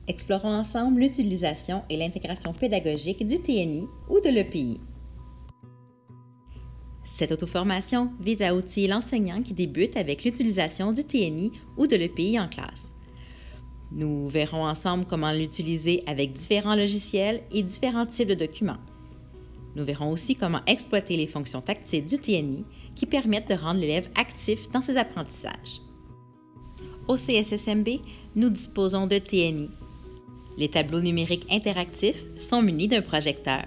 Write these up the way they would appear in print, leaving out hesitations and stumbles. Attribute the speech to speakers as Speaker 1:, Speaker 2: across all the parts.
Speaker 1: Explorons ensemble l'utilisation et l'intégration pédagogique du TNI ou de l'EPI. Cette auto-formation vise à outiller l'enseignant qui débute avec l'utilisation du TNI ou de l'EPI en classe. Nous verrons ensemble comment l'utiliser avec différents logiciels et différents types de documents. Nous verrons aussi comment exploiter les fonctions tactiles du TNI qui permettent de rendre l'élève actif dans ses apprentissages. Au CSSMB, nous disposons de TNI. Les tableaux numériques interactifs sont munis d'un projecteur.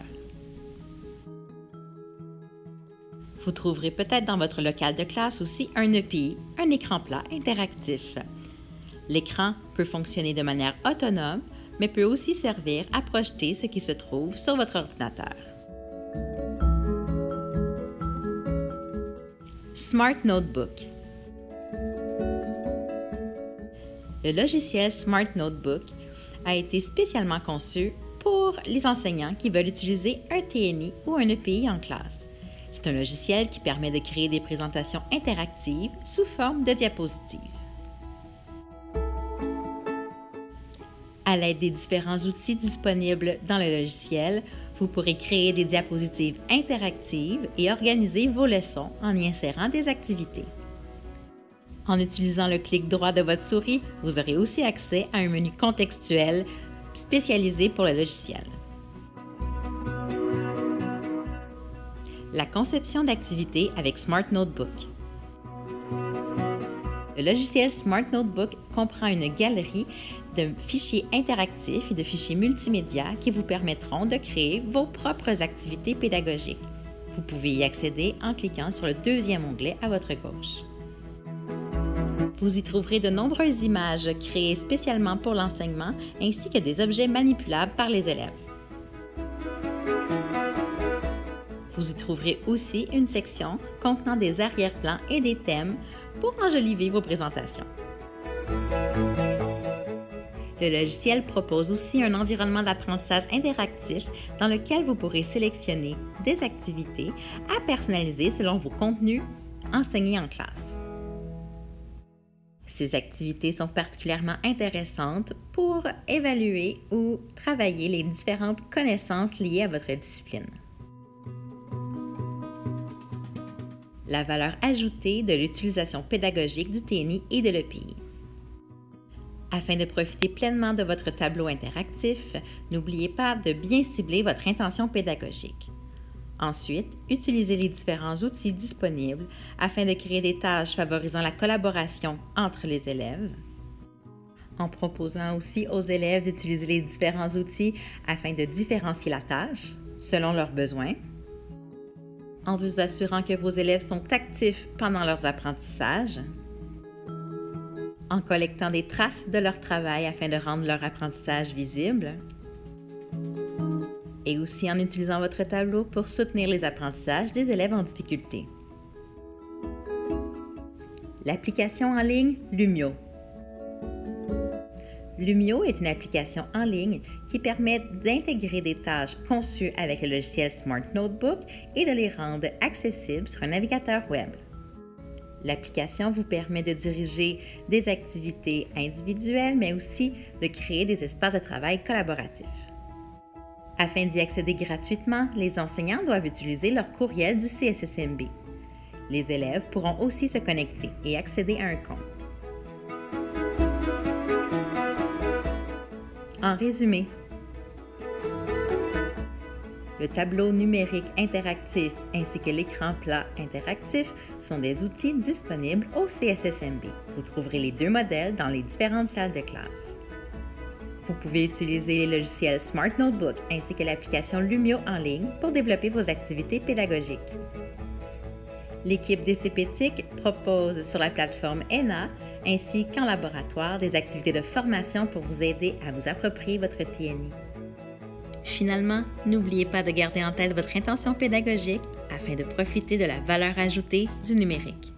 Speaker 1: Vous trouverez peut-être dans votre local de classe aussi un EPI, un écran plat interactif. L'écran peut fonctionner de manière autonome, mais peut aussi servir à projeter ce qui se trouve sur votre ordinateur. Smart Notebook. Le logiciel Smart Notebook a été spécialement conçu pour les enseignants qui veulent utiliser un TNI ou un EPI en classe. C'est un logiciel qui permet de créer des présentations interactives sous forme de diapositives. À l'aide des différents outils disponibles dans le logiciel, vous pourrez créer des diapositives interactives et organiser vos leçons en y insérant des activités. En utilisant le clic droit de votre souris, vous aurez aussi accès à un menu contextuel spécialisé pour le logiciel. La conception d'activités avec Smart Notebook. Le logiciel Smart Notebook comprend une galerie de fichiers interactifs et de fichiers multimédia qui vous permettront de créer vos propres activités pédagogiques. Vous pouvez y accéder en cliquant sur le deuxième onglet à votre gauche. Vous y trouverez de nombreuses images créées spécialement pour l'enseignement ainsi que des objets manipulables par les élèves. Vous y trouverez aussi une section contenant des arrière-plans et des thèmes pour enjoliver vos présentations. Le logiciel propose aussi un environnement d'apprentissage interactif dans lequel vous pourrez sélectionner des activités à personnaliser selon vos contenus enseignés en classe. Ces activités sont particulièrement intéressantes pour évaluer ou travailler les différentes connaissances liées à votre discipline. La valeur ajoutée de l'utilisation pédagogique du TNI et de l'EPI. Afin de profiter pleinement de votre tableau interactif, n'oubliez pas de bien cibler votre intention pédagogique. Ensuite, utilisez les différents outils disponibles afin de créer des tâches favorisant la collaboration entre les élèves, en proposant aussi aux élèves d'utiliser les différents outils afin de différencier la tâche selon leurs besoins, en vous assurant que vos élèves sont actifs pendant leurs apprentissages, en collectant des traces de leur travail afin de rendre leur apprentissage visible, et aussi en utilisant votre tableau pour soutenir les apprentissages des élèves en difficulté. L'application en ligne Lumio. Lumio est une application en ligne qui permet d'intégrer des tâches conçues avec le logiciel Smart Notebook et de les rendre accessibles sur un navigateur web. L'application vous permet de diriger des activités individuelles, mais aussi de créer des espaces de travail collaboratifs. Afin d'y accéder gratuitement, les enseignants doivent utiliser leur courriel du CSSMB. Les élèves pourront aussi se connecter et accéder à un compte. En résumé, le tableau numérique interactif ainsi que l'écran plat interactif sont des outils disponibles au CSSMB. Vous trouverez les deux modèles dans les différentes salles de classe. Vous pouvez utiliser les logiciels Smart Notebook ainsi que l'application Lumio en ligne pour développer vos activités pédagogiques. L'équipe DCPTIC propose sur la plateforme ENA ainsi qu'en laboratoire des activités de formation pour vous aider à vous approprier votre TNI. Finalement, n'oubliez pas de garder en tête votre intention pédagogique afin de profiter de la valeur ajoutée du numérique.